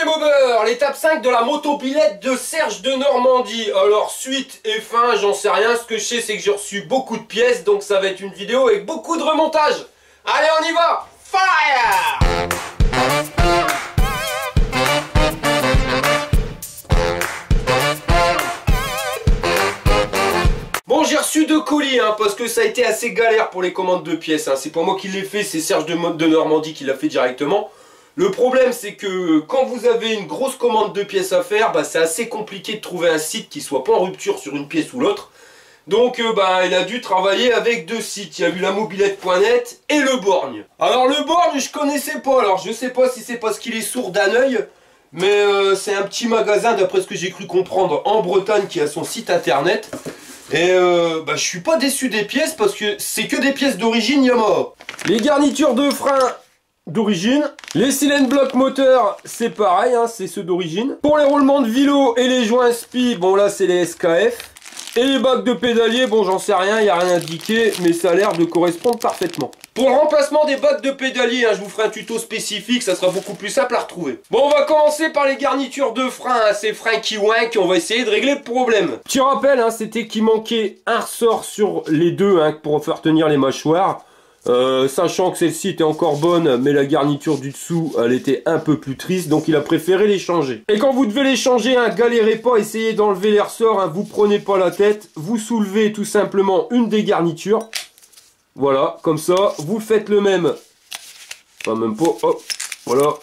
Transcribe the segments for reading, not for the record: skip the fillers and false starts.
les mobeurs, l'étape 5 de la motobilette de Serge de Normandie. Alors suite et fin, j'en sais rien, ce que je sais c'est que j'ai reçu beaucoup de pièces, donc ça va être une vidéo avec beaucoup de remontage. Allez, on y va. Fire! Bon, j'ai reçu 2 colis, parce que ça a été assez galère pour les commandes de pièces. C'est pas moi qui l'ai fait, c'est Serge de Normandie qui l'a fait directement. Le problème, c'est que quand vous avez une grosse commande de pièces à faire, c'est assez compliqué de trouver un site qui soit pas en rupture sur une pièce ou l'autre. Donc, il a dû travailler avec 2 sites. Il y a eu la mobilette.net et le Borgne. Alors, le Borgne, je connaissais pas. Alors, je sais pas si c'est parce qu'il est sourd d'un œil, mais c'est un petit magasin, d'après ce que j'ai cru comprendre, en Bretagne, qui a son site internet. Et je suis pas déçu des pièces parce que c'est que des pièces d'origine Yamaha. Les garnitures de frein d'origine. Les cylindres blocs moteur, c'est pareil, c'est ceux d'origine. Pour les roulements de vélo et les joints spi, bon là c'est les SKF. Et les bacs de pédalier, bon j'en sais rien, il n'y a rien indiqué, mais ça a l'air de correspondre parfaitement. Pour le remplacement des bacs de pédalier, je vous ferai un tuto spécifique, ça sera beaucoup plus simple à retrouver. Bon, on va commencer par les garnitures de frein, ces freins qui wank, on va essayer de régler le problème. Petit rappel, c'était qu'il manquait un ressort sur les deux pour faire tenir les mâchoires. Sachant que celle-ci était encore bonne, mais la garniture du dessous, elle était un peu plus triste, donc il a préféré les changer. Et quand vous devez les changer, galérez pas, essayez d'enlever les ressorts, vous prenez pas la tête, vous soulevez tout simplement une des garnitures. Voilà, comme ça, vous faites le même. Enfin, même pas, hop, voilà.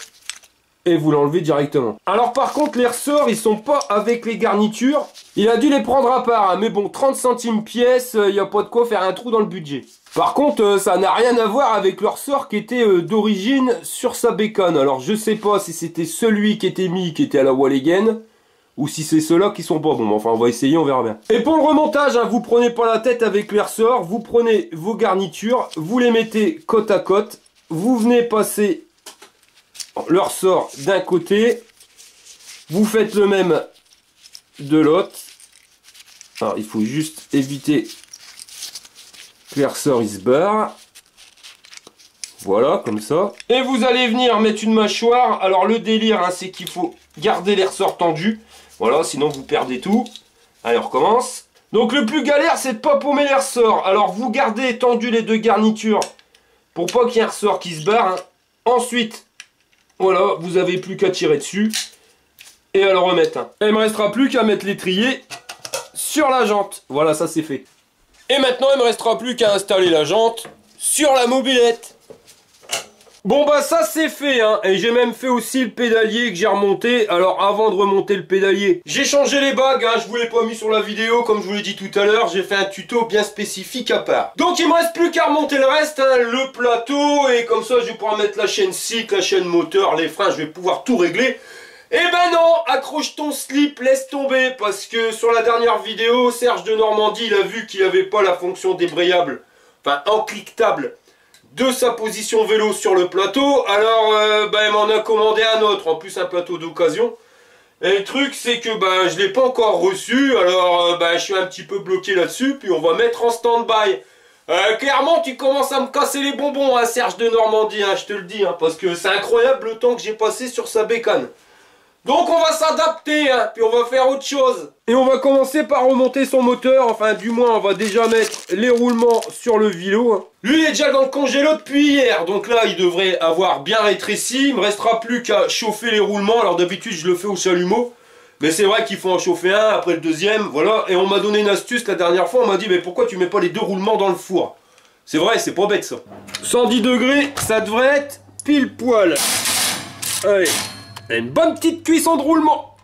Et vous l'enlevez directement. Alors par contre, les ressorts, ils sont pas avec les garnitures. Il a dû les prendre à part, mais bon, 30 centimes pièce, il n'y a pas de quoi faire un trou dans le budget. Par contre, ça n'a rien à voir avec le ressort qui était d'origine sur sa bécane. Alors je sais pas si c'était celui qui était mis, qui était à la Walligen, ou si c'est ceux-là qui sont pas bons. Enfin, on va essayer, on verra bien. Et pour le remontage, vous prenez pas la tête avec les ressorts, vous prenez vos garnitures, vous les mettez côte à côte, vous venez passer le ressort d'un côté, vous faites le même de l'autre. Alors il faut juste éviter que les ressorts ils se barrent. Voilà, comme ça. Et vous allez venir mettre une mâchoire. Alors le délire, c'est qu'il faut garder les ressorts tendus. Voilà, sinon vous perdez tout. Allez, on recommence. Donc le plus galère, c'est de pas paumer les ressorts. Alors vous gardez tendus les deux garnitures pour pas qu'il y ait un ressort qui se barre. Ensuite, voilà, vous avez plus qu'à tirer dessus et à le remettre. Et il me restera plus qu'à mettre l'étrier sur la jante. Voilà, ça c'est fait. Et maintenant, il me restera plus qu'à installer la jante sur la mobilette. Bon ça c'est fait, et j'ai même fait aussi le pédalier que j'ai remonté. Alors avant de remonter le pédalier, j'ai changé les bagues, je vous l'ai pas mis sur la vidéo comme je vous l'ai dit tout à l'heure, j'ai fait un tuto bien spécifique à part. Donc il me reste plus qu'à remonter le reste, le plateau, et comme ça je vais pouvoir mettre la chaîne cycle, la chaîne moteur, les freins, je vais pouvoir tout régler. Eh ben non, accroche ton slip, laisse tomber, parce que sur la dernière vidéo, Serge de Normandie, il a vu qu'il n'avait pas la fonction débrayable, enfin enclictable, de sa position vélo sur le plateau. Alors il m'en a commandé un autre, en plus un plateau d'occasion. Et le truc c'est que je l'ai pas encore reçu, alors je suis un petit peu bloqué là-dessus, puis on va mettre en stand-by. Clairement tu commences à me casser les bonbons, Serge de Normandie, je te le dis, parce que c'est incroyable le temps que j'ai passé sur sa bécane. Donc on va s'adapter, puis on va faire autre chose. Et on va commencer par remonter son moteur, enfin du moins on va déjà mettre les roulements sur le vélo. Lui il est déjà dans le congélo depuis hier, donc là il devrait avoir bien rétréci. Il me restera plus qu'à chauffer les roulements, alors d'habitude je le fais au chalumeau. Mais c'est vrai qu'il faut en chauffer un, après le deuxième, voilà. Et on m'a donné une astuce la dernière fois, on m'a dit mais pourquoi tu mets pas les 2 roulements dans le four? C'est vrai, c'est pas bête ça. 110 degrés, ça devrait être pile poil. Allez. Une bonne petite cuisson de roulement.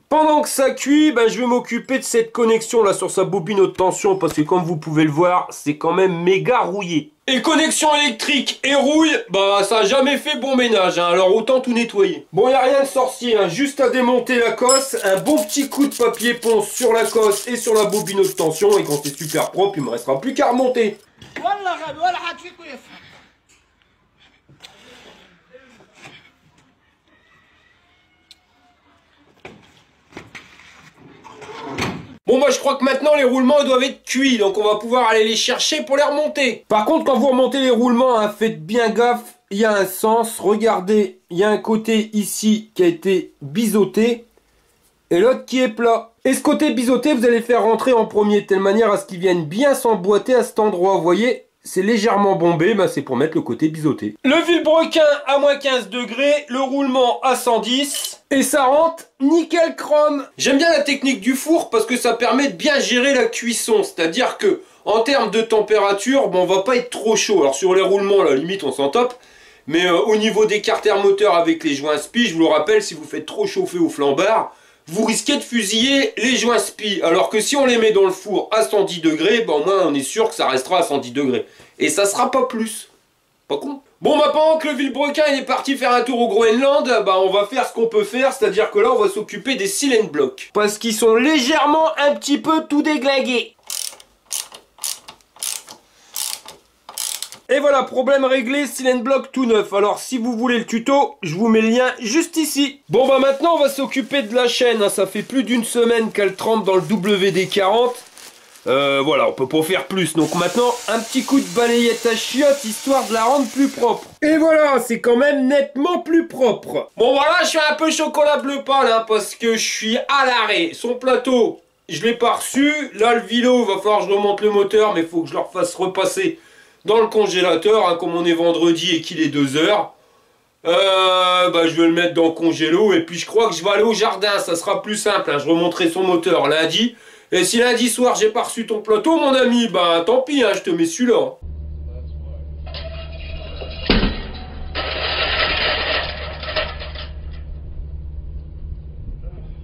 Pendant que ça cuit, je vais m'occuper de cette connexion là sur sa bobine haute tension, parce que comme vous pouvez le voir, c'est quand même méga rouillé. Et connexion électrique et rouille, ça n'a jamais fait bon ménage, alors autant tout nettoyer. Bon, il n'y a rien de sorcier, juste à démonter la cosse, un bon petit coup de papier ponce sur la cosse et sur la bobine haute tension, et quand c'est super propre, il me restera plus qu'à remonter. Bon bah je crois que maintenant les roulements ils doivent être cuits, donc on va pouvoir aller les chercher pour les remonter. Par contre quand vous remontez les roulements, hein, faites bien gaffe, il y a un sens. Regardez, il y a un côté ici qui a été biseauté et l'autre qui est plat. Et ce côté biseauté, vous allez faire rentrer en premier de telle manière à ce qu'il vienne bien s'emboîter à cet endroit. Vous voyez, c'est légèrement bombé, bah c'est pour mettre le côté biseauté. Le vilebrequin à moins 15 degrés, le roulement à 110 et ça rentre nickel chrome. J'aime bien la technique du four parce que ça permet de bien gérer la cuisson, c'est-à-dire que en termes de température, bon, on va pas être trop chaud. Alors sur les roulements, à la limite, on s'en tape. Mais au niveau des carters moteurs avec les joints spi, je vous le rappelle, si vous faites trop chauffer au flambard, vous risquez de fusiller les joints spi. Alors que si on les met dans le four à 110 degrés, ben, au moins on est sûr que ça restera à 110 degrés. Et ça sera pas plus. Pas con. Bon, bah pendant que le vilebrequin il est parti faire un tour au Groenland, bah on va faire ce qu'on peut faire, c'est-à-dire que là on va s'occuper des silent blocks. Parce qu'ils sont légèrement un petit peu tout déglingués. Et voilà, problème réglé, silent block tout neuf. Alors si vous voulez le tuto, je vous mets le lien juste ici. Bon bah maintenant on va s'occuper de la chaîne, hein. Ça fait plus d'une semaine qu'elle trempe dans le WD-40. Voilà, on peut pas faire plus. Donc maintenant, un petit coup de balayette à chiottes, histoire de la rendre plus propre. Et voilà, c'est quand même nettement plus propre. Bon voilà, je suis un peu chocolat bleu pâle, hein, parce que je suis à l'arrêt. Son plateau, je l'ai pas reçu. Là, le vélo, va falloir que je remonte le moteur, mais il faut que je leur fasse repasser dans le congélateur, hein, comme on est vendredi et qu'il est 2 heures. Bah, je vais le mettre dans le congélo et puis je crois que je vais aller au jardin, ça sera plus simple, hein. Je remonterai son moteur lundi. Et si lundi soir j'ai pas reçu ton plateau, mon ami, bah tant pis, hein, je te mets celui-là.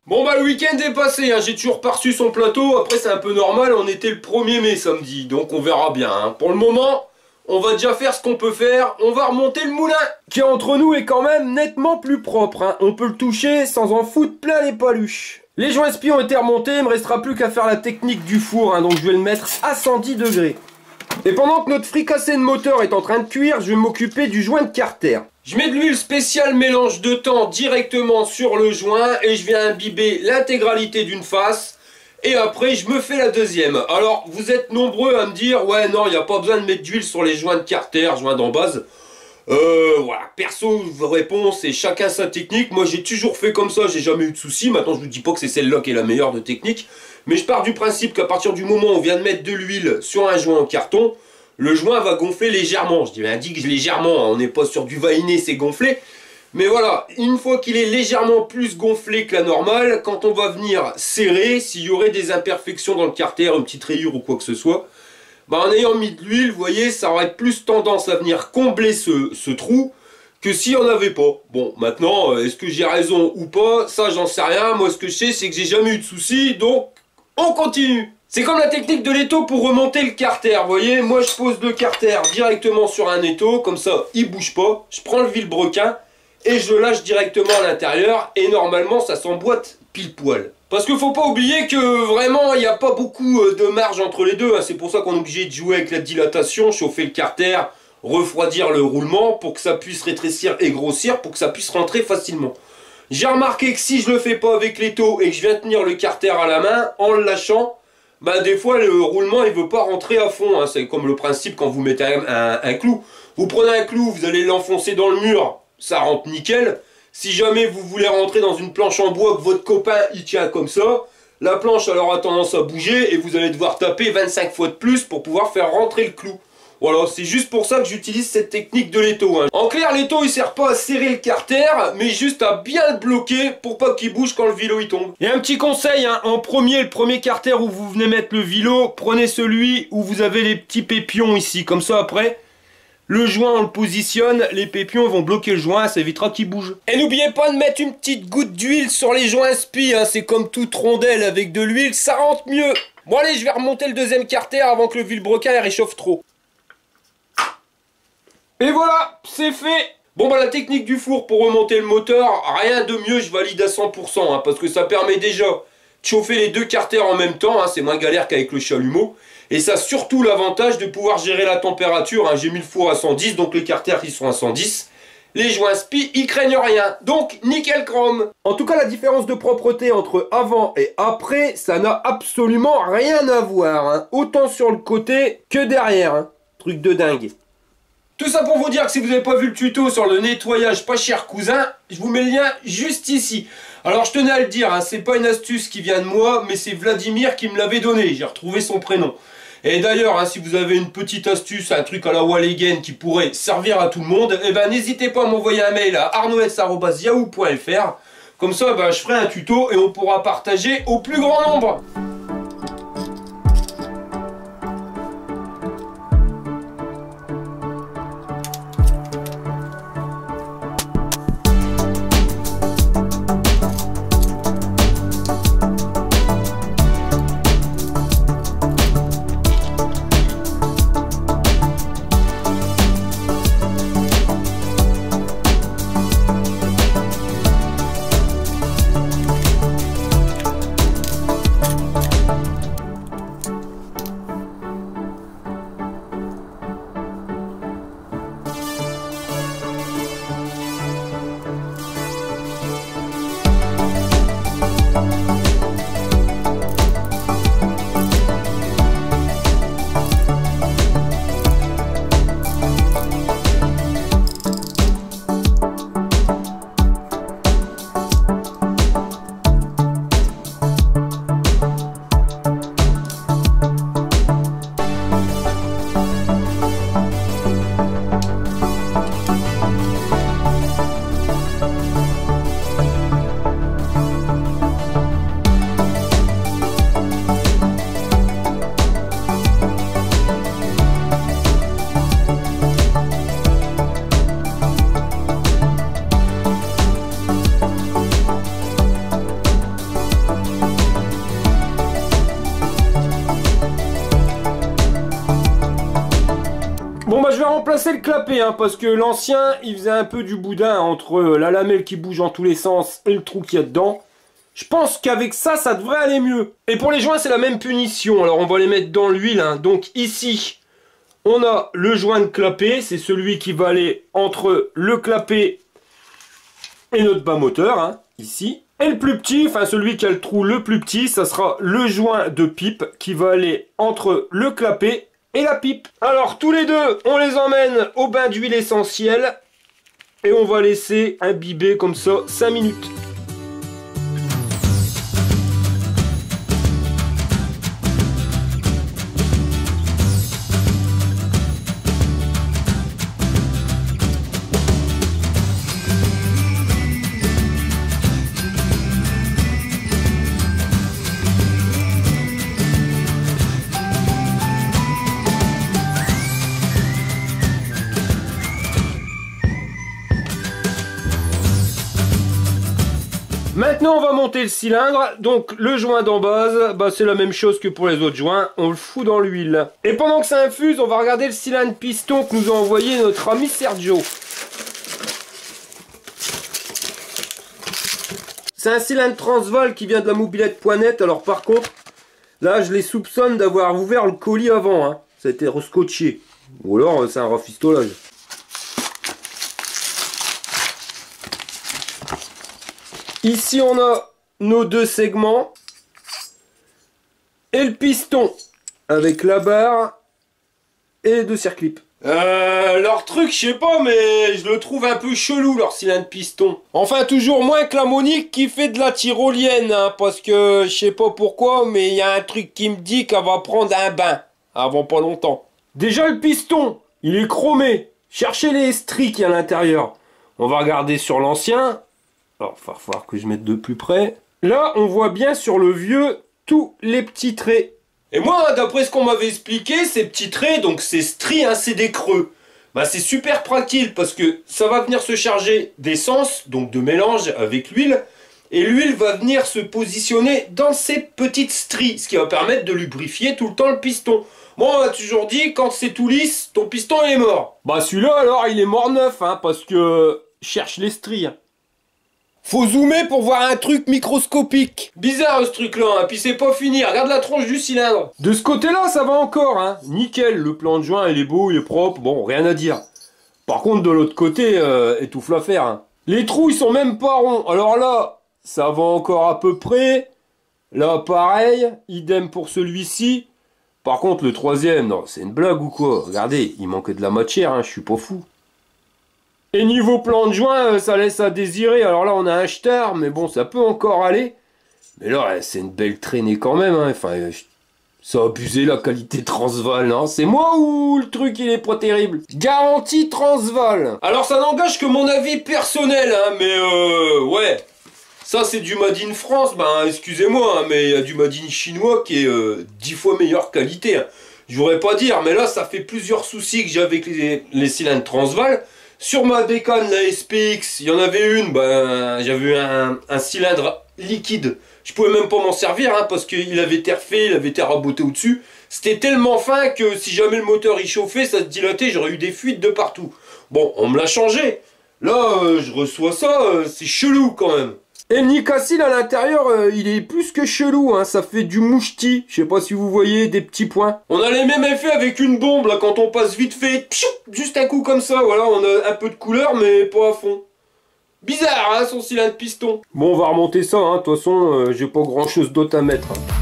Bon bah le week-end est passé, hein. J'ai toujours pas reçu son plateau, après c'est un peu normal, on était le 1er mai samedi, donc on verra bien, hein. Pour le moment, on va déjà faire ce qu'on peut faire, on va remonter le moulin, qui entre nous est quand même nettement plus propre, hein. On peut le toucher sans en foutre plein les paluches. Les joints spi ont été remontés, il me restera plus qu'à faire la technique du four, hein, donc je vais le mettre à 110 degrés. Et pendant que notre fricassé de moteur est en train de cuire, je vais m'occuper du joint de carter. Je mets de l'huile spéciale mélange de temps directement sur le joint et je viens imbiber l'intégralité d'une face. Et après, je me fais la deuxième. Alors, vous êtes nombreux à me dire, ouais, non, il n'y a pas besoin de mettre d'huile sur les joints de carter, joints d'en base. Voilà, perso, réponse, c'est chacun sa technique. Moi, j'ai toujours fait comme ça, j'ai jamais eu de soucis. Maintenant, je vous dis pas que c'est celle-là qui est la meilleure de technique. Mais je pars du principe qu'à partir du moment où on vient de mettre de l'huile sur un joint en carton, le joint va gonfler légèrement. Je dis, indique légèrement, hein, on n'est pas sur du vainé, c'est gonflé. Mais voilà, une fois qu'il est légèrement plus gonflé que la normale, quand on va venir serrer, s'il y aurait des imperfections dans le carter, une petite rayure ou quoi que ce soit, bah en ayant mis de l'huile, vous voyez, ça aurait plus tendance à venir combler ce trou que si on n'avait pas. Bon, maintenant, est-ce que j'ai raison ou pas? Ça, j'en sais rien. Moi, ce que je sais, c'est que j'ai jamais eu de soucis, donc on continue. C'est comme la technique de l'étau pour remonter le carter, vous voyez. Moi, je pose le carter directement sur un étau, comme ça, il bouge pas. Je prends le vilebrequin et je lâche directement à l'intérieur et normalement, ça s'emboîte pile poil. Parce qu'il faut pas oublier que vraiment il n'y a pas beaucoup de marge entre les deux, hein. C'est pour ça qu'on est obligé de jouer avec la dilatation, chauffer le carter, refroidir le roulement pour que ça puisse rétrécir et grossir, pour que ça puisse rentrer facilement. J'ai remarqué que si je le fais pas avec l'étau et que je viens tenir le carter à la main, en le lâchant, bah des fois le roulement il veut pas rentrer à fond, hein. C'est comme le principe quand vous mettez un clou. Vous prenez un clou, vous allez l'enfoncer dans le mur, ça rentre nickel. Si jamais vous voulez rentrer dans une planche en bois que votre copain il tient comme ça, la planche elle aura tendance à bouger et vous allez devoir taper 25 fois de plus pour pouvoir faire rentrer le clou. Voilà, c'est juste pour ça que j'utilise cette technique de l'étau, hein. En clair, l'étau il sert pas à serrer le carter, mais juste à bien le bloquer pour pas qu'il bouge quand le vélo il tombe. Et un petit conseil, hein, en premier, le premier carter où vous venez mettre le vélo, prenez celui où vous avez les petits pépions ici, comme ça après... Le joint, on le positionne, les pépions vont bloquer le joint, ça évitera qu'il bouge. Et n'oubliez pas de mettre une petite goutte d'huile sur les joints spi, hein, c'est comme toute rondelle avec de l'huile, ça rentre mieux. Bon allez, je vais remonter le deuxième carter avant que le vilebrequin il réchauffe trop. Et voilà, c'est fait. Bon bah la technique du four pour remonter le moteur, rien de mieux, je valide à 100%, hein, parce que ça permet déjà de chauffer les deux carters en même temps, hein, c'est moins galère qu'avec le chalumeau. Et ça a surtout l'avantage de pouvoir gérer la température, hein. J'ai mis le four à 110, donc les carters ils sont à 110. Les joints spi, ils craignent rien. Donc, nickel chrome. En tout cas, la différence de propreté entre avant et après, ça n'a absolument rien à voir. Hein. Autant sur le côté que derrière. Hein. Truc de dingue. Tout ça pour vous dire que si vous n'avez pas vu le tuto sur le nettoyage pas cher cousin, je vous mets le lien juste ici. Alors je tenais à le dire, hein, c'est pas une astuce qui vient de moi, mais c'est Vladimir qui me l'avait donné, j'ai retrouvé son prénom. Et d'ailleurs, hein, si vous avez une petite astuce, un truc à la Walligen qui pourrait servir à tout le monde, eh ben n'hésitez pas à m'envoyer un mail à arnoes@yahoo.fr. Comme ça, ben, je ferai un tuto et on pourra partager au plus grand nombre. Bon bah je vais remplacer le clapet hein, parce que l'ancien il faisait un peu du boudin entre la lamelle qui bouge en tous les sens et le trou qu'il y a dedans. Je pense qu'avec ça, ça devrait aller mieux. Et pour les joints c'est la même punition, alors on va les mettre dans l'huile. Hein. Donc ici on a le joint de clapet, c'est celui qui va aller entre le clapet et notre bas moteur, hein, ici. Et le plus petit, enfin celui qui a le trou le plus petit, ça sera le joint de pipe qui va aller entre le clapet et la pipe. Alors tous les deux, on les emmène au bain d'huile essentielle et on va laisser imbiber comme ça 5 minutes. Maintenant on va monter le cylindre, donc le joint d'en base, bah, c'est la même chose que pour les autres joints, on le fout dans l'huile. Et pendant que ça infuse, on va regarder le cylindre piston que nous a envoyé notre ami Sergio. C'est un cylindre Transval qui vient de la mobilette.net, alors par contre, là je les soupçonne d'avoir ouvert le colis avant, hein. Ça a été rescotché, ou alors c'est un rafistolage. Ici on a nos deux segments et le piston avec la barre et les deux circlips. Leur truc, je sais pas, mais je le trouve un peu chelou leur cylindre piston. Enfin toujours moins que la Monique qui fait de la tyrolienne, hein, parce que je sais pas pourquoi, mais il y a un truc qui me dit qu'elle va prendre un bain avant pas longtemps. Déjà le piston, il est chromé. Cherchez les stries qu'il y a à l'intérieur. On va regarder sur l'ancien. Alors, il va falloir que je mette de plus près. Là, on voit bien sur le vieux tous les petits traits. Et moi, d'après ce qu'on m'avait expliqué, ces petits traits, donc ces stries, hein, c'est des creux. Bah, c'est super pratique parce que ça va venir se charger d'essence, donc de mélange avec l'huile. Et l'huile va venir se positionner dans ces petites stries, ce qui va permettre de lubrifier tout le temps le piston. Bon, on a toujours dit, quand c'est tout lisse, ton piston il est mort. Bah celui-là, alors, il est mort neuf, hein, parce que cherche les stries. Faut zoomer pour voir un truc microscopique. Bizarre ce truc là, hein. Puis c'est pas fini, regarde la tronche du cylindre. De ce côté là ça va encore, hein. Nickel, le plan de joint il est beau, il est propre, bon rien à dire. Par contre, de l'autre côté, étouffe l'affaire. Hein. Les trous, ils sont même pas ronds. Alors là, ça va encore à peu près. Là, pareil. Idem pour celui-ci. Par contre, le troisième, non, c'est une blague ou quoi? Regardez, il manque de la matière, hein, je suis pas fou. Et niveau plan de joint, ça laisse à désirer. Alors là, on a un star, mais bon, ça peut encore aller. Mais là, c'est une belle traînée quand même. Hein. Enfin, ça a abusé la qualité Transval, non? C'est moi ou le truc, il est pas terrible? Garantie Transval. Alors, ça n'engage que mon avis personnel, hein, mais ouais. Ça, c'est du Made in France. Ben, excusez-moi, hein, mais il y a du Made in chinois qui est 10 fois meilleure qualité. Hein. Je voudrais pas dire, mais là, ça fait plusieurs soucis que j'ai avec les cylindres Transval. Sur ma bécane, la SPX, il y en avait une, ben, j'avais un cylindre liquide. Je pouvais même pas m'en servir, hein, parce qu'il avait été refait, il avait été raboté au-dessus. C'était tellement fin que si jamais le moteur y chauffait, ça se dilatait, j'aurais eu des fuites de partout. Bon, on me l'a changé. Là, je reçois ça, c'est chelou quand même. Et le Nicassil à l'intérieur, il est plus que chelou, hein, ça fait du moucheti. Je sais pas si vous voyez des petits points. On a les mêmes effets avec une bombe, là, quand on passe vite fait, pfiou, juste un coup comme ça, voilà, on a un peu de couleur, mais pas à fond. Bizarre, hein, son cylindre piston. Bon, on va remonter ça, hein, de toute façon, j'ai pas grand chose d'autre à mettre. Hein.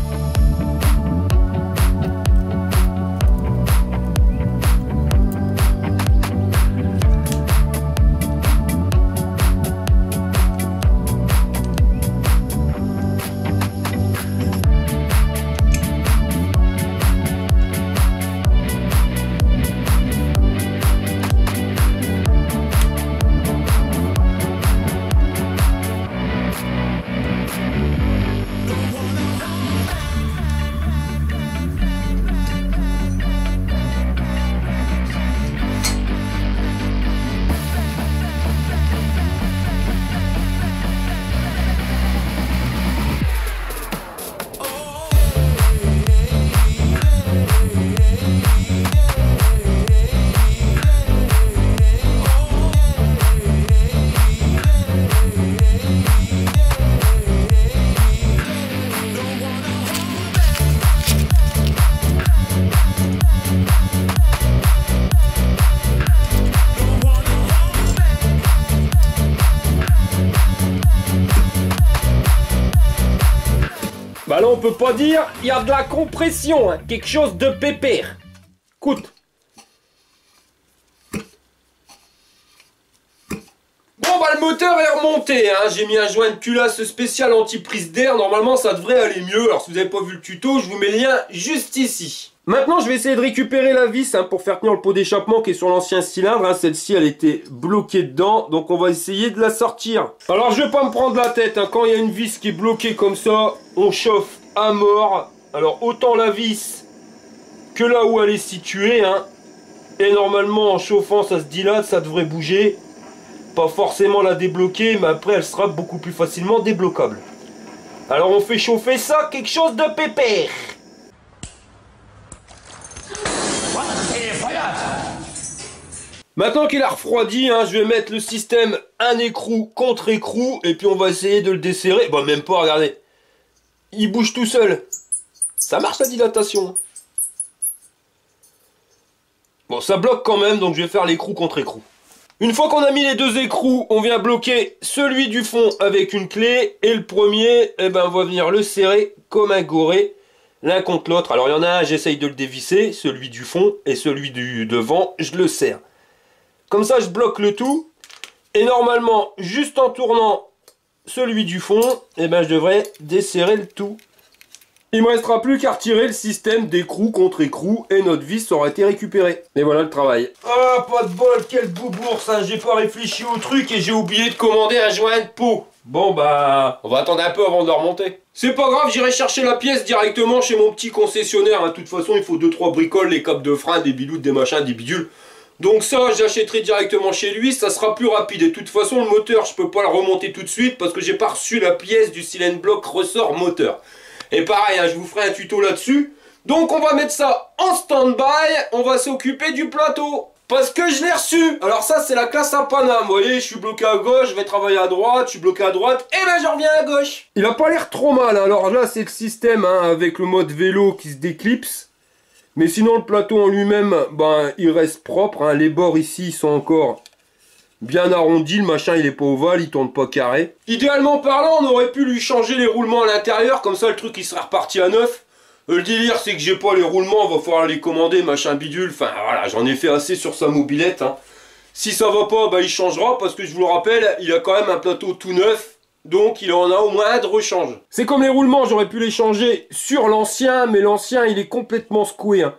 Bah là on peut pas dire, il y a de la compression, hein, quelque chose de pépère. Écoute. Bon bah le moteur est remonté, hein. J'ai mis un joint de culasse spécial anti-prise d'air, normalement ça devrait aller mieux. Alors si vous n'avez pas vu le tuto, je vous mets le lien juste ici. Maintenant je vais essayer de récupérer la vis, hein, pour faire tenir le pot d'échappement qui est sur l'ancien cylindre, hein. Celle-ci elle était bloquée dedans, donc on va essayer de la sortir. Alors je vais pas me prendre la tête, hein. Quand il y a une vis qui est bloquée comme ça, on chauffe à mort. Alors autant la vis que là où elle est située, hein. Et normalement en chauffant ça se dilate, ça devrait bouger. Pas forcément la débloquer, mais après elle sera beaucoup plus facilement débloquable. Alors on fait chauffer ça, quelque chose de pépère. Maintenant qu'il a refroidi, hein, je vais mettre le système un écrou contre écrou et puis on va essayer de le desserrer. Bon, même pas, regardez. Il bouge tout seul. Ça marche la dilatation. Bon, ça bloque quand même, donc je vais faire l'écrou contre écrou. Une fois qu'on a mis les deux écrous, on vient bloquer celui du fond avec une clé. Et le premier, eh ben, on va venir le serrer comme un goré, l'un contre l'autre. Alors il y en a un, j'essaye de le dévisser, celui du fond, et celui du devant, je le serre. Comme ça, je bloque le tout. Et normalement, juste en tournant celui du fond, eh ben, je devrais desserrer le tout. Il me restera plus qu'à retirer le système d'écrou contre écrou et notre vis aura été récupérée. Et voilà le travail. Ah, pas de bol, quel boubourse, hein. J'ai pas réfléchi au truc et j'ai oublié de commander un joint de pot. Bon bah, on va attendre un peu avant de le remonter. C'est pas grave, j'irai chercher la pièce directement chez mon petit concessionnaire. Hein. De toute façon, il faut 2-3 bricoles, les câbles de frein, des biloutes, des machins, des bidules. Donc ça, j'achèterai directement chez lui, ça sera plus rapide. Et de toute façon, le moteur, je peux pas le remonter tout de suite parce que j'ai pas reçu la pièce du cylindre bloc ressort moteur. Et pareil, hein, je vous ferai un tuto là-dessus. Donc on va mettre ça en stand-by, on va s'occuper du plateau. Parce que je l'ai reçu. Alors ça, c'est la classe à Paname. Vous voyez, je suis bloqué à gauche, je vais travailler à droite, je suis bloqué à droite, et ben je reviens à gauche. Il a pas l'air trop mal. Alors là, c'est le système, hein, avec le mode vélo qui se déclipse. Mais sinon le plateau en lui-même, ben, il reste propre, hein. Les bords ici sont encore bien arrondis, le machin il est pas ovale, il tourne pas carré. Idéalement parlant, on aurait pu lui changer les roulements à l'intérieur, comme ça le truc il serait reparti à neuf. Le délire c'est que j'ai pas les roulements, va falloir les commander, machin bidule, enfin voilà, j'en ai fait assez sur sa mobilette, hein. Si ça va pas, bah il changera, parce que je vous le rappelle, il a quand même un plateau tout neuf, donc il en a au moins un de rechange. C'est comme les roulements, j'aurais pu les changer sur l'ancien, mais l'ancien il est complètement secoué, hein.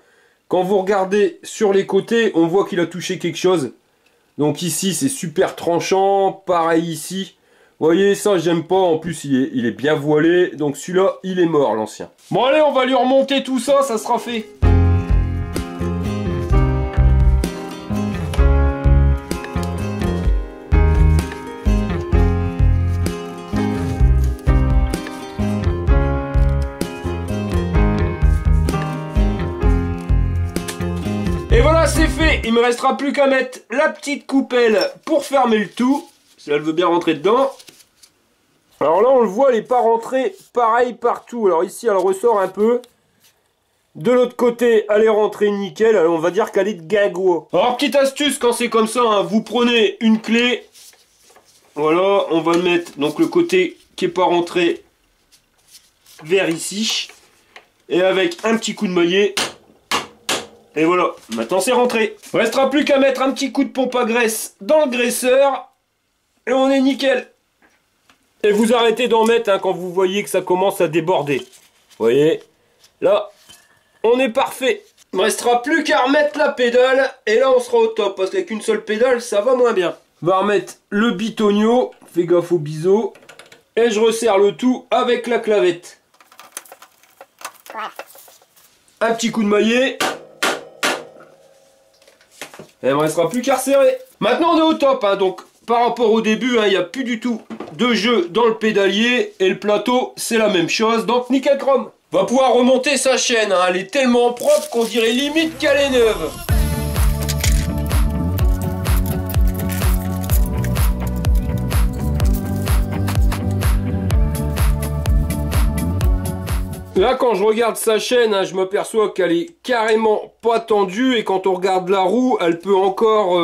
Quand vous regardez sur les côtés, on voit qu'il a touché quelque chose. Donc ici c'est super tranchant, pareil ici. Vous voyez, ça j'aime pas, en plus il est bien voilé, donc celui-là il est mort l'ancien. Bon allez, on va lui remonter tout ça, ça sera fait. Et voilà, c'est fait. Il me restera plus qu'à mettre la petite coupelle pour fermer le tout. Si elle veut bien rentrer dedans. Alors là, on le voit, elle n'est pas rentrée pareil partout. Alors ici, elle ressort un peu. De l'autre côté, elle est rentrée nickel. Alors, on va dire qu'elle est de guingois. Alors, petite astuce, quand c'est comme ça, hein, vous prenez une clé. Voilà, on va le mettre. Donc, le côté qui n'est pas rentré vers ici. Et avec un petit coup de maillet. Et voilà, maintenant c'est rentré. Il ne restera plus qu'à mettre un petit coup de pompe à graisse dans le graisseur. Et on est nickel. Et vous arrêtez d'en mettre hein, quand vous voyez que ça commence à déborder. Vous voyez, là, on est parfait. Il ne restera plus qu'à remettre la pédale. Et là, on sera au top. Parce qu'avec une seule pédale, ça va moins bien. On va remettre le bitonio. Fais gaffe au biseau. Et je resserre le tout avec la clavette. Un petit coup de maillet. Et il ne me restera plus qu'à resserrer. Maintenant on est au top, hein, donc par rapport au début, hein, il n'y a plus du tout de jeu dans le pédalier. Et le plateau, c'est la même chose, donc nickel chrome. Va pouvoir remonter sa chaîne, hein, elle est tellement propre qu'on dirait limite qu'elle est neuve. Là, quand je regarde sa chaîne, hein, je m'aperçois qu'elle est carrément pas tendue. Et quand on regarde la roue, elle peut encore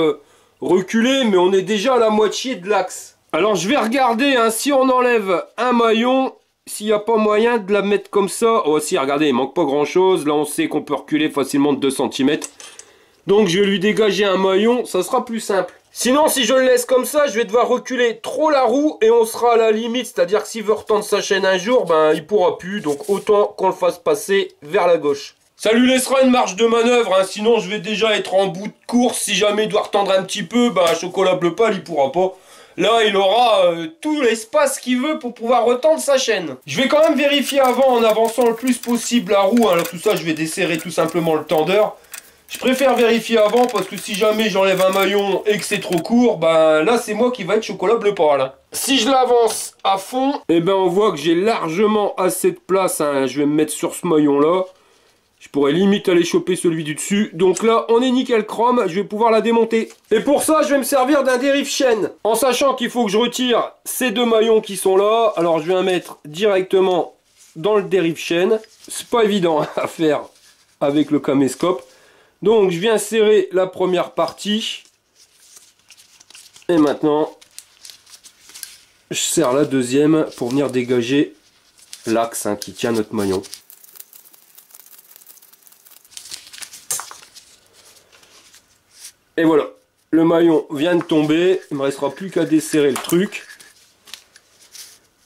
reculer. Mais on est déjà à la moitié de l'axe. Alors, je vais regarder hein, si on enlève un maillon, s'il n'y a pas moyen de la mettre comme ça. Oh si, regardez, il manque pas grand-chose. Là, on sait qu'on peut reculer facilement de 2 cm. Donc, je vais lui dégager un maillon. Ça sera plus simple. Sinon, si je le laisse comme ça, je vais devoir reculer trop la roue et on sera à la limite. C'est-à-dire que s'il veut retendre sa chaîne un jour, ben il pourra plus. Donc autant qu'on le fasse passer vers la gauche. Ça lui laissera une marge de manœuvre, hein, sinon je vais déjà être en bout de course. Si jamais il doit retendre un petit peu, ben chocolat bleu pâle, il pourra pas. Là, il aura tout l'espace qu'il veut pour pouvoir retendre sa chaîne. Je vais quand même vérifier avant, en avançant le plus possible la roue. Alors tout ça, je vais desserrer tout simplement le tendeur. Je préfère vérifier avant parce que si jamais j'enlève un maillon et que c'est trop court, ben là c'est moi qui va être chocolat bleu pâle. Si je l'avance à fond, et ben on voit que j'ai largement assez de place. Hein. Je vais me mettre sur ce maillon là. Je pourrais limite aller choper celui du dessus. Donc là on est nickel chrome, je vais pouvoir la démonter. Et pour ça je vais me servir d'un dérive chaîne. En sachant qu'il faut que je retire ces 2 maillons qui sont là. Alors je vais en mettre directement dans le dérive chaîne. C'est pas évident à faire avec le caméscope. Donc je viens serrer la première partie. Et maintenant, je serre la deuxième pour venir dégager l'axe hein, qui tient notre maillon. Et voilà, le maillon vient de tomber. Il ne me restera plus qu'à desserrer le truc.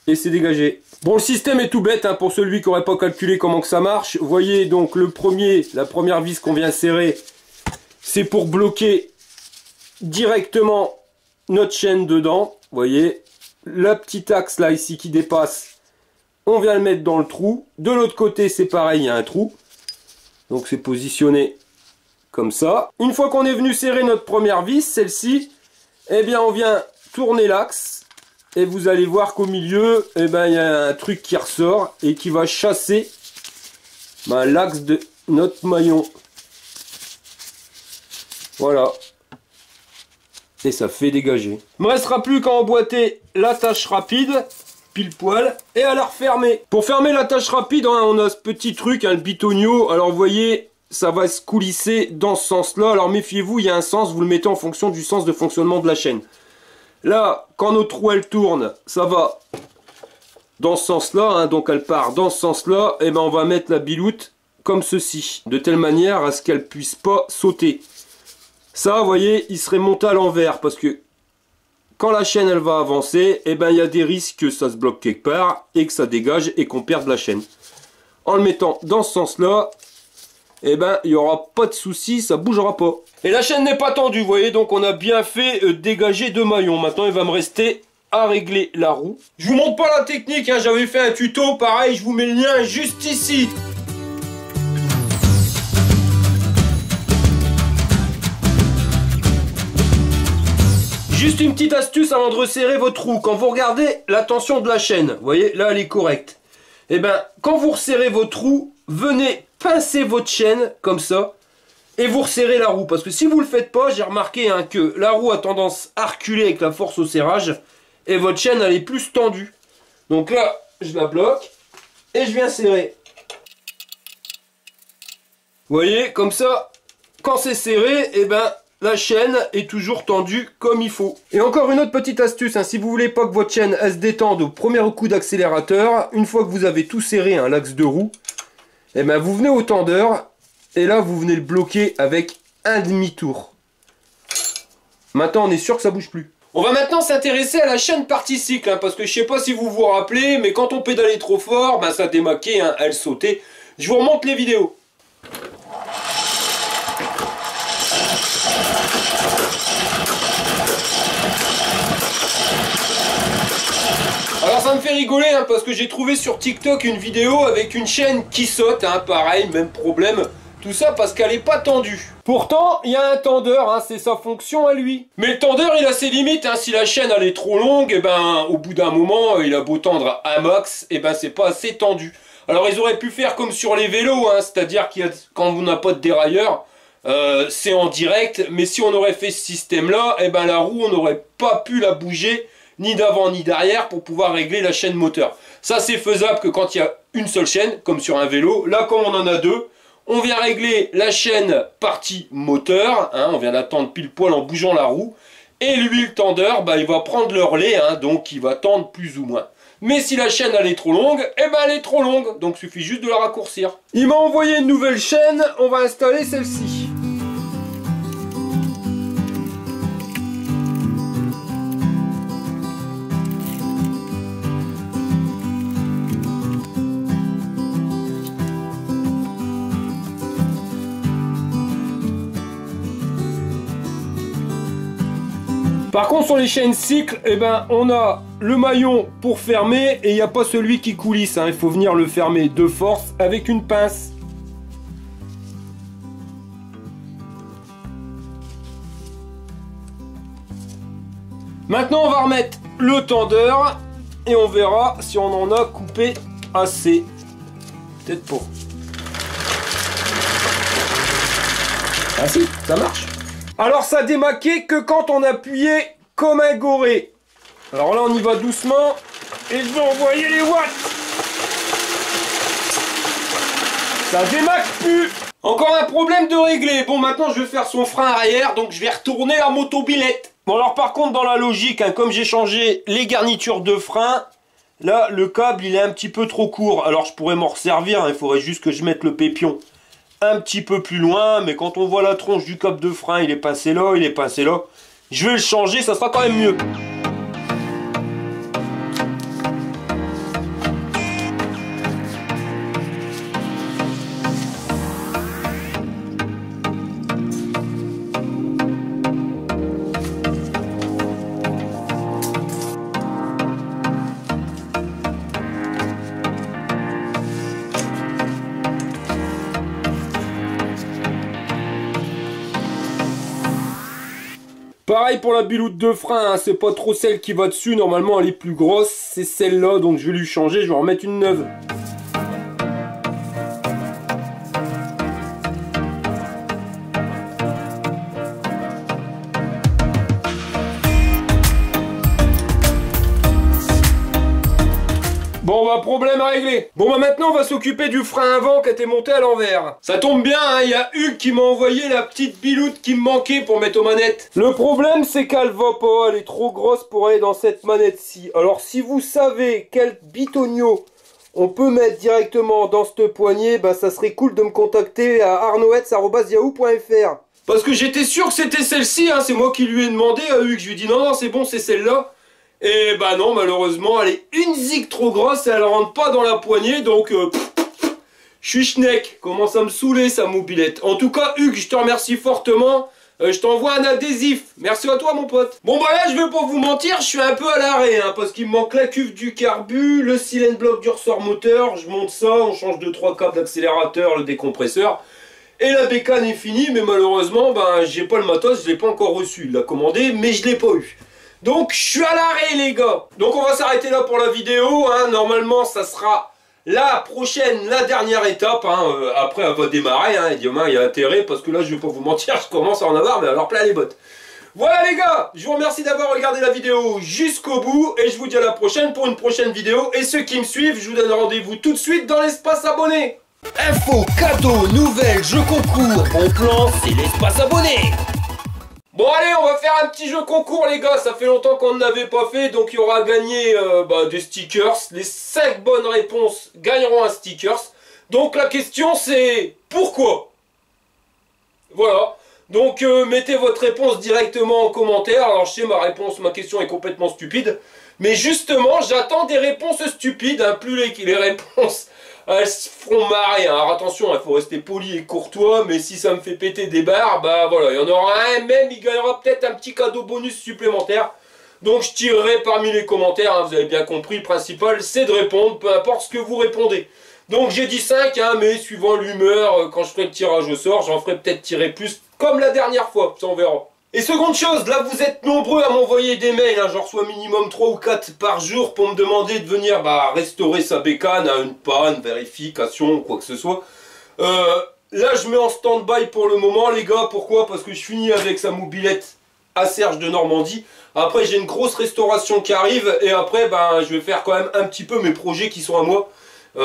Et c'est dégagé. Bon, le système est tout bête hein, pour celui qui n'aurait pas calculé comment que ça marche. Vous voyez donc la première vis qu'on vient serrer, c'est pour bloquer directement notre chaîne dedans. Vous voyez, la petite axe là ici qui dépasse, on vient le mettre dans le trou. De l'autre côté c'est pareil, il y a un trou. Donc c'est positionné comme ça. Une fois qu'on est venu serrer notre première vis, celle-ci, eh bien on vient tourner l'axe. Et vous allez voir qu'au milieu, eh ben, il y a un truc qui ressort et qui va chasser l'axe de notre maillon. Voilà. Et ça fait dégager. Il ne me restera plus qu'à emboîter l'attache rapide, pile poil, et à la refermer. Pour fermer l'attache rapide, hein, on a ce petit truc, hein, le bitonio. Alors vous voyez, ça va se coulisser dans ce sens-là. Alors méfiez-vous, il y a un sens, vous le mettez en fonction du sens de fonctionnement de la chaîne. Là, quand notre roue elle tourne, ça va dans ce sens-là, hein, donc elle part dans ce sens-là, et ben on va mettre la biloute comme ceci, de telle manière à ce qu'elle puisse pas sauter. Ça, vous voyez, il serait monté à l'envers, parce que quand la chaîne elle va avancer, et ben il y a des risques que ça se bloque quelque part, et que ça dégage, et qu'on perde la chaîne. En le mettant dans ce sens-là, et ben il n'y aura pas de souci, ça bougera pas. Et la chaîne n'est pas tendue, vous voyez, donc on a bien fait dégager 2 maillons. Maintenant, il va me rester à régler la roue. Je vous montre pas la technique, hein, j'avais fait un tuto, pareil, je vous mets le lien juste ici. Juste une petite astuce avant de resserrer votre roue. Quand vous regardez la tension de la chaîne, vous voyez, là elle est correcte. Et ben, quand vous resserrez votre roue, venez pincer votre chaîne, comme ça, et vous resserrez la roue. Parce que si vous ne le faites pas, j'ai remarqué hein, que la roue a tendance à reculer avec la force au serrage, et votre chaîne elle est plus tendue. Donc là, je la bloque, et je viens serrer. Vous voyez, comme ça, quand c'est serré, et ben, la chaîne est toujours tendue comme il faut. Et encore une autre petite astuce, hein, si vous voulez pas que votre chaîne elle se détende au premier coup d'accélérateur, une fois que vous avez tout serré, hein, l'axe de roue, et ben vous venez au tendeur, et là vous venez le bloquer avec un demi-tour. Maintenant on est sûr que ça bouge plus. On va maintenant s'intéresser à la chaîne partie cycle, hein, parce que je sais pas si vous vous rappelez, mais quand on pédalait trop fort, ben, ça démaquait, hein, elle sautait. Je vous remonte les vidéos. Alors ça me fait rigoler hein, parce que j'ai trouvé sur TikTok une vidéo avec une chaîne qui saute, hein, pareil, même problème. Tout ça parce qu'elle n'est pas tendue. Pourtant, il y a un tendeur, hein, c'est sa fonction à lui. Mais le tendeur, il a ses limites. Hein. Si la chaîne elle est trop longue, et ben, au bout d'un moment, il a beau tendre à max, et ben, c'est pas assez tendu. Alors ils auraient pu faire comme sur les vélos, hein, c'est-à-dire qu'il y a, quand on n'a pas de dérailleur, c'est en direct. Mais si on aurait fait ce système-là, et ben, la roue, on n'aurait pas pu la bouger ni d'avant ni d'arrière pour pouvoir régler la chaîne moteur. Ça, c'est faisable que quand il y a une seule chaîne, comme sur un vélo. Là, comme on en a deux, on vient régler la chaîne partie moteur, hein, on vient d'attendre pile poil en bougeant la roue, et lui, le tendeur, bah, il va prendre le relais, hein, donc il va tendre plus ou moins. Mais si la chaîne elle est trop longue, eh ben, elle est trop longue, donc il suffit juste de la raccourcir. Il m'a envoyé une nouvelle chaîne, on va installer celle-ci. Par contre sur les chaînes cycles, eh ben, on a le maillon pour fermer et il n'y a pas celui qui coulisse. Hein. Il faut venir le fermer de force avec une pince. Maintenant on va remettre le tendeur et on verra si on en a coupé assez. Peut-être pas. Ah si, ça marche. Alors ça démaquait que quand on appuyait comme un goré. Alors là on y va doucement et je vais envoyer les watts. Ça démaque plus. Encore un problème de régler. Bon maintenant je vais faire son frein arrière, donc je vais retourner la motobilette. Bon alors par contre dans la logique, hein, comme j'ai changé les garnitures de frein, là le câble il est un petit peu trop court. Alors je pourrais m'en resservir, hein, il faudrait juste que je mette le pépion un petit peu plus loin, mais quand on voit la tronche du câble de frein, il est passé là, il est passé là. Je vais le changer, ça sera quand même mieux. Pareil pour la biloute de frein, hein, c'est pas trop celle qui va dessus, normalement elle est plus grosse, c'est celle-là, donc je vais lui changer, je vais en remettre une neuve. Bon, on va voilà, problème réglé. Bon bah maintenant on va s'occuper du frein avant qui a été monté à l'envers. Ça tombe bien, hein, y a Hugues qui m'a envoyé la petite biloute qui me manquait pour mettre aux manettes. Le problème c'est qu'elle va pas, elle est trop grosse pour aller dans cette manette-ci. Alors si vous savez quel bitonio on peut mettre directement dans cette poignée, bah ça serait cool de me contacter à arnoets@yahoo.fr. Parce que j'étais sûr que c'était celle-ci, hein, c'est moi qui lui ai demandé à Hugues, je lui ai dit non non c'est bon c'est celle-là. Et bah non malheureusement elle est une zig trop grosse et elle rentre pas dans la poignée donc je suis schneck, commence à me saouler sa mobilette. En tout cas Hugues je te remercie fortement. Je t'envoie un adhésif. Merci à toi mon pote. Bon bah là je vais pas vous mentir, je suis un peu à l'arrêt hein, parce qu'il me manque la cuve du carbu, le cylindre bloc du ressort moteur, je monte ça, on change 2-3 câbles d'accélérateur, le décompresseur. Et la bécane est finie, mais malheureusement ben j'ai pas le matos, je l'ai pas encore reçu. Il l'a commandé, mais je l'ai pas eu. Donc je suis à l'arrêt les gars. Donc on va s'arrêter là pour la vidéo, hein. Normalement ça sera la prochaine, la dernière étape, hein. Après elle va démarrer, hein. Et demain il y a intérêt parce que là je vais pas vous mentir, je commence à en avoir mais alors plein les bottes. Voilà les gars, je vous remercie d'avoir regardé la vidéo jusqu'au bout et je vous dis à la prochaine pour une prochaine vidéo. Et ceux qui me suivent, je vous donne rendez-vous tout de suite dans l'espace abonné. Infos, cadeaux, nouvelles, jeux concours, bon plan, c'est l'espace abonné. Bon allez, on va faire un petit jeu concours les gars, ça fait longtemps qu'on n'avait pas fait, donc il y aura à gagner des stickers. Les 5 bonnes réponses gagneront un stickers. Donc la question c'est pourquoi? Voilà, donc mettez votre réponse directement en commentaire. Alors je sais ma question est complètement stupide, mais justement j'attends des réponses stupides, hein. Plus les réponses... elles se feront marrer, hein. Alors attention, il faut rester poli et courtois, mais si ça me fait péter des barres, bah voilà, il y en aura un, même il gagnera peut-être un petit cadeau bonus supplémentaire. Donc je tirerai parmi les commentaires, hein, vous avez bien compris, le principal c'est de répondre, peu importe ce que vous répondez. Donc j'ai dit 5, hein, mais suivant l'humeur, quand je ferai le tirage au sort, j'en ferai peut-être tirer plus, comme la dernière fois, ça on verra. Et seconde chose, là vous êtes nombreux à m'envoyer des mails, hein, j'en reçois minimum 3 ou 4 par jour pour me demander de venir restaurer sa bécane à une panne, vérification ou quoi que ce soit. Là je mets en stand-by pour le moment les gars, pourquoi? Parce que je finis avec sa mobilette à Serge de Normandie. Après j'ai une grosse restauration qui arrive et après je vais faire quand même un petit peu mes projets qui sont à moi.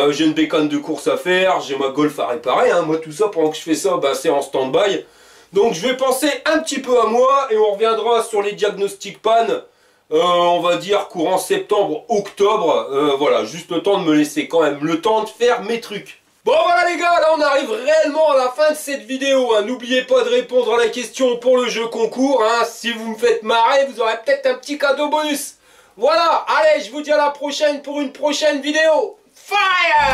J'ai une bécane de course à faire, j'ai ma Golf à réparer, hein. Moi tout ça pendant que je fais ça c'est en stand-by. Donc je vais penser un petit peu à moi et on reviendra sur les diagnostics panne, on va dire courant septembre, octobre, voilà, juste le temps de me laisser quand même le temps de faire mes trucs. Bon voilà les gars, là on arrive réellement à la fin de cette vidéo, hein. N'oubliez pas de répondre à la question pour le jeu concours, hein. Si vous me faites marrer, vous aurez peut-être un petit cadeau bonus. Voilà, allez, je vous dis à la prochaine pour une prochaine vidéo. Fire!